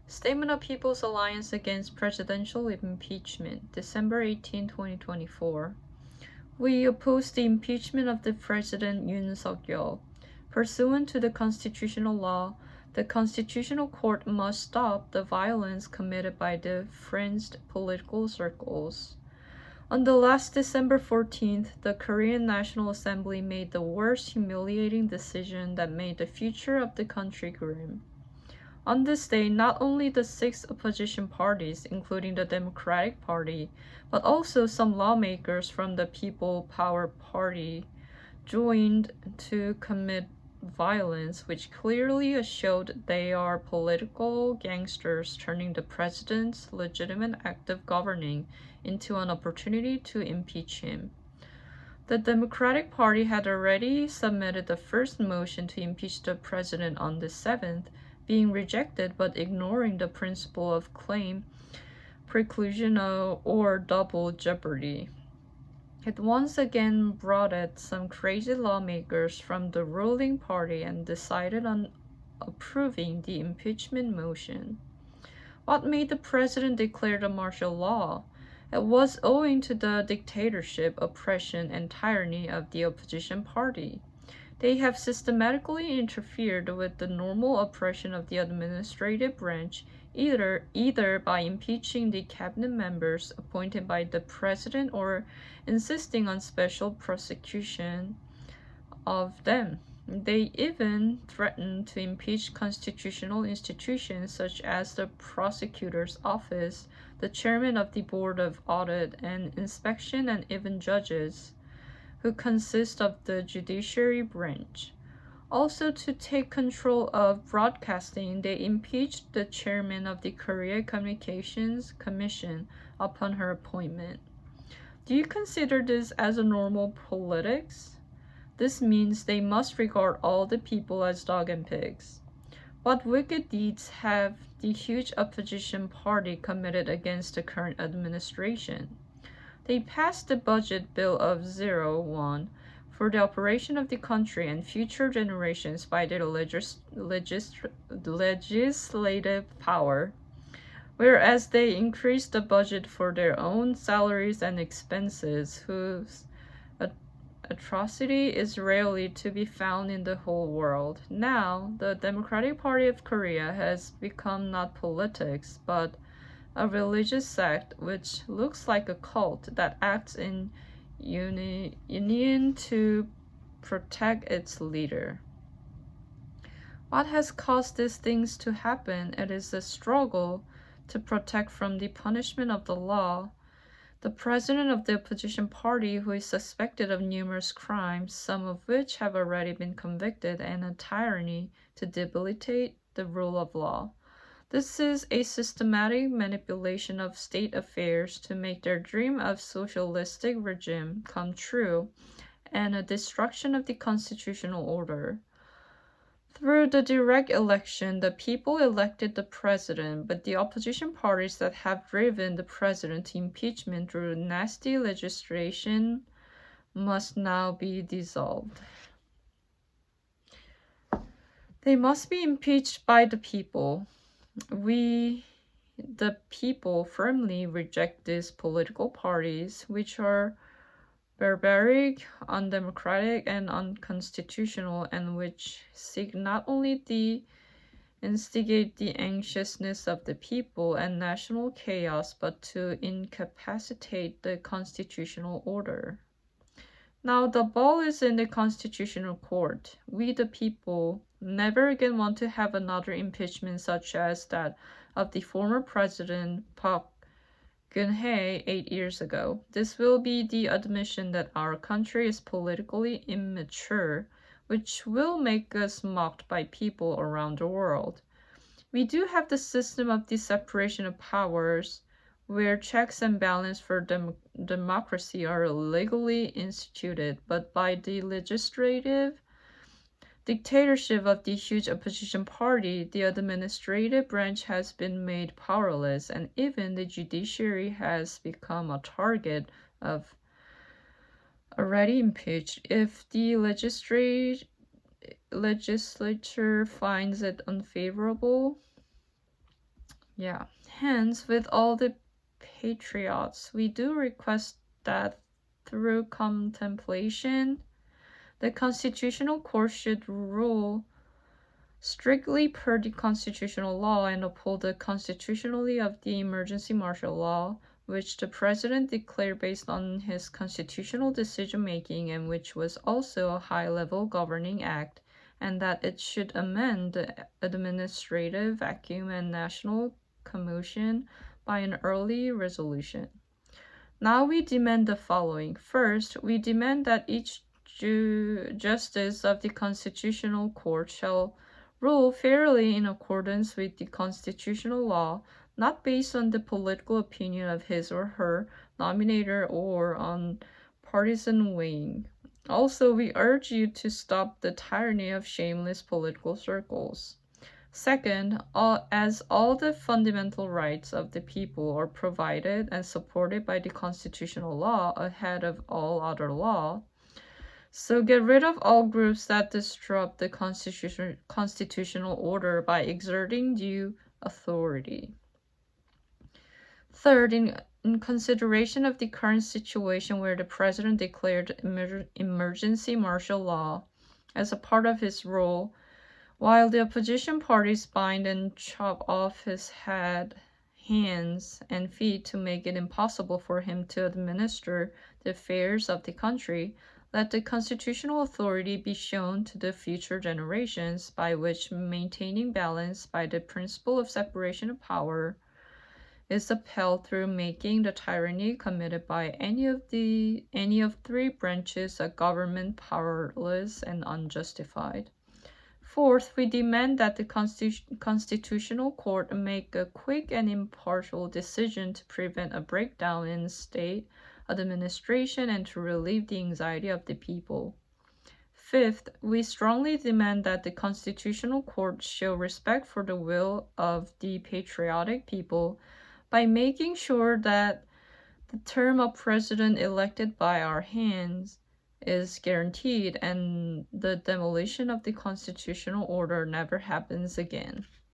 Statement of People's Alliance Against Presidential Impeachment, December 18, 2024. We oppose the impeachment of the President Yoon Suk-yeol. Pursuant to the constitutional law, the Constitutional Court must stop the violence committed by the fringed political circles. On the last December 14th, the Korean National Assembly made the worst humiliating decision that made the future of the country grim. On this day, not only the 6 opposition parties, including the Democratic Party, but also some lawmakers from the People Power Party, joined to commit violence, which clearly showed they are political gangsters turning the president's legitimate act of governing into an opportunity to impeach him. The Democratic Party had already submitted the first motion to impeach the president on the 7th, being rejected but ignoring the principle of claim preclusion or double jeopardy. It once again brought in some crazy lawmakers from the ruling party and decided on approving the impeachment motion. What made the president declare the martial law? It was owing to the dictatorship, oppression, and tyranny of the opposition party. They have systematically interfered with the normal operation of the administrative branch, either by impeaching the cabinet members appointed by the president or insisting on special prosecution of them. They even threatened to impeach constitutional institutions such as the prosecutor's office, the chairman of the Board of Audit and Inspection, and even judges, who consist of the judiciary branch. Also, to take control of broadcasting, they impeached the chairman of the Korea Communications Commission upon her appointment. Do you consider this as a normal politics? This means they must regard all the people as dog and pigs. What wicked deeds have the huge opposition party committed against the current administration? They passed the budget bill of 01 for the operation of the country and future generations by their legislative power, whereas they increased the budget for their own salaries and expenses, whose atrocity is rarely to be found in the whole world. Now, the Democratic Party of Korea has become not politics, but a religious sect which looks like a cult that acts in union to protect its leader. What has caused these things to happen? It is a struggle to protect from the punishment of the law. The president of the opposition party, who is suspected of numerous crimes, some of which have already been convicted, and a tyranny to debilitate the rule of law. This is a systematic manipulation of state affairs to make their dream of socialistic regime come true, and a destruction of the constitutional order. Through the direct election, the people elected the president, but the opposition parties that have driven the president to impeachment through nasty legislation must now be dissolved. They must be impeached by the people. We, the people, firmly reject these political parties, which are barbaric, undemocratic, and unconstitutional, and which seek not only to instigate the anxiousness of the people and national chaos, but to incapacitate the constitutional order. Now the ball is in the Constitutional Court. We, the people, never again want to have another impeachment such as that of the former president Park Geun-hye 8 years ago. This will be the admission that our country is politically immature, which will make us mocked by people around the world. We do have the system of the separation of powers, where checks and balance for democracy are legally instituted, but by the legislative dictatorship of the huge opposition party, the administrative branch has been made powerless, and even the judiciary has become a target of already impeached. If the legislature finds it unfavorable, Hence, with all the patriots, we do request that through contemplation, the Constitutional Court should rule strictly per the constitutional law and uphold the constitutionality of the emergency martial law, which the President declared based on his constitutional decision-making and which was also a high-level governing act, and that it should amend the administrative vacuum and national commotion by an early resolution. Now we demand the following. First, we demand that each justice of the Constitutional Court shall rule fairly in accordance with the constitutional law, not based on the political opinion of his or her nominator or on partisan weighing. Also, we urge you to stop the tyranny of shameless political circles. Second, as all the fundamental rights of the people are provided and supported by the constitutional law ahead of all other law, so get rid of all groups that disrupt the constitutional order by exerting due authority. Third, in consideration of the current situation where the President declared emergency martial law as a part of his role, while the opposition parties bind and chop off his head, hands, and feet to make it impossible for him to administer the affairs of the country, let the constitutional authority be shown to the future generations, by which maintaining balance by the principle of separation of power is upheld through making the tyranny committed by any of three branches of government powerless and unjustified. Fourth, we demand that the Constitutional Court make a quick and impartial decision to prevent a breakdown in state administration and to relieve the anxiety of the people. Fifth, we strongly demand that the Constitutional Court show respect for the will of the patriotic people by making sure that the term of president elected by our hands is guaranteed and the demolition of the constitutional order never happens again.